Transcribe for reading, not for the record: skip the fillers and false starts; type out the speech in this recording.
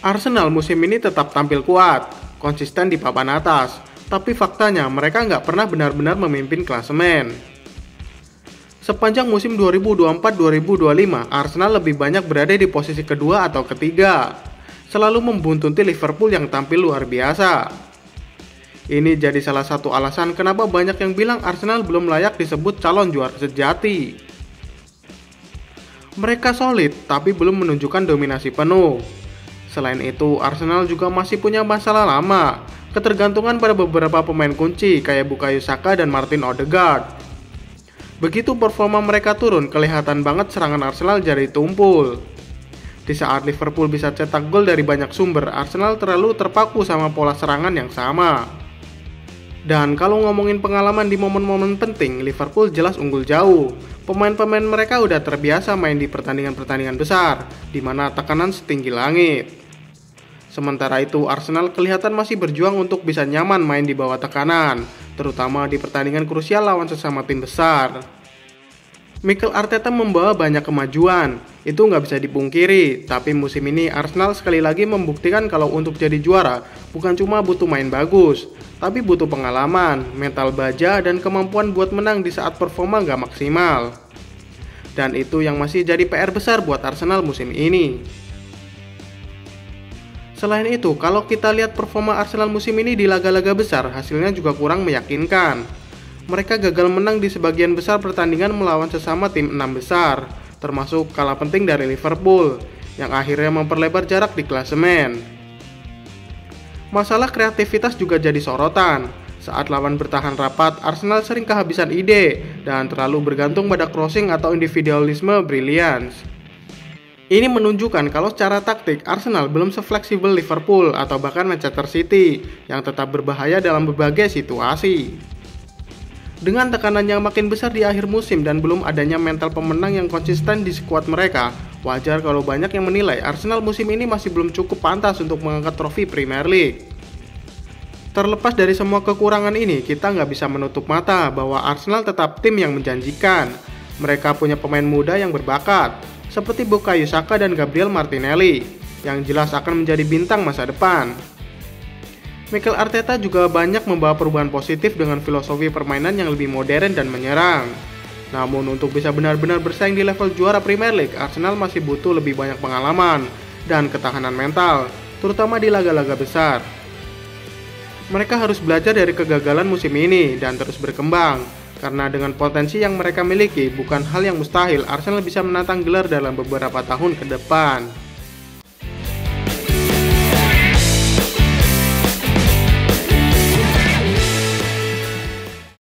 Arsenal musim ini tetap tampil kuat, konsisten di papan atas, tapi faktanya mereka nggak pernah benar-benar memimpin klasemen. Sepanjang musim 2024-2025, Arsenal lebih banyak berada di posisi kedua atau ketiga, selalu membuntuti Liverpool yang tampil luar biasa. Ini jadi salah satu alasan kenapa banyak yang bilang Arsenal belum layak disebut calon juara sejati. Mereka solid, tapi belum menunjukkan dominasi penuh. Selain itu, Arsenal juga masih punya masalah lama, ketergantungan pada beberapa pemain kunci kayak Bukayo Saka dan Martin Odegaard. Begitu performa mereka turun, kelihatan banget serangan Arsenal jadi tumpul. Di saat Liverpool bisa cetak gol dari banyak sumber, Arsenal terlalu terpaku sama pola serangan yang sama. Dan kalau ngomongin pengalaman di momen-momen penting, Liverpool jelas unggul jauh. Pemain-pemain mereka udah terbiasa main di pertandingan-pertandingan besar, di mana tekanan setinggi langit. Sementara itu, Arsenal kelihatan masih berjuang untuk bisa nyaman main di bawah tekanan, terutama di pertandingan krusial lawan sesama tim besar. Mikel Arteta membawa banyak kemajuan, itu nggak bisa dipungkiri, tapi musim ini Arsenal sekali lagi membuktikan kalau untuk jadi juara, bukan cuma butuh main bagus, tapi butuh pengalaman, mental baja, dan kemampuan buat menang di saat performa nggak maksimal. Dan itu yang masih jadi PR besar buat Arsenal musim ini. Selain itu, kalau kita lihat performa Arsenal musim ini di laga-laga besar, hasilnya juga kurang meyakinkan. Mereka gagal menang di sebagian besar pertandingan melawan sesama tim 6 besar, termasuk kalah penting dari Liverpool, yang akhirnya memperlebar jarak di klasemen. Masalah kreativitas juga jadi sorotan. Saat lawan bertahan rapat, Arsenal sering kehabisan ide, dan terlalu bergantung pada crossing atau individualisme brilliance. Ini menunjukkan kalau secara taktik Arsenal belum sefleksibel Liverpool atau bahkan Manchester City yang tetap berbahaya dalam berbagai situasi. Dengan tekanan yang makin besar di akhir musim dan belum adanya mental pemenang yang konsisten di skuad mereka, wajar kalau banyak yang menilai Arsenal musim ini masih belum cukup pantas untuk mengangkat trofi Premier League. Terlepas dari semua kekurangan ini, kita nggak bisa menutup mata bahwa Arsenal tetap tim yang menjanjikan. Mereka punya pemain muda yang berbakat, seperti Bukayo Saka dan Gabriel Martinelli, yang jelas akan menjadi bintang masa depan. Mikel Arteta juga banyak membawa perubahan positif dengan filosofi permainan yang lebih modern dan menyerang. Namun untuk bisa benar-benar bersaing di level juara Premier League, Arsenal masih butuh lebih banyak pengalaman dan ketahanan mental, terutama di laga-laga besar. Mereka harus belajar dari kegagalan musim ini dan terus berkembang. Karena dengan potensi yang mereka miliki, bukan hal yang mustahil Arsenal bisa menantang gelar dalam beberapa tahun ke depan.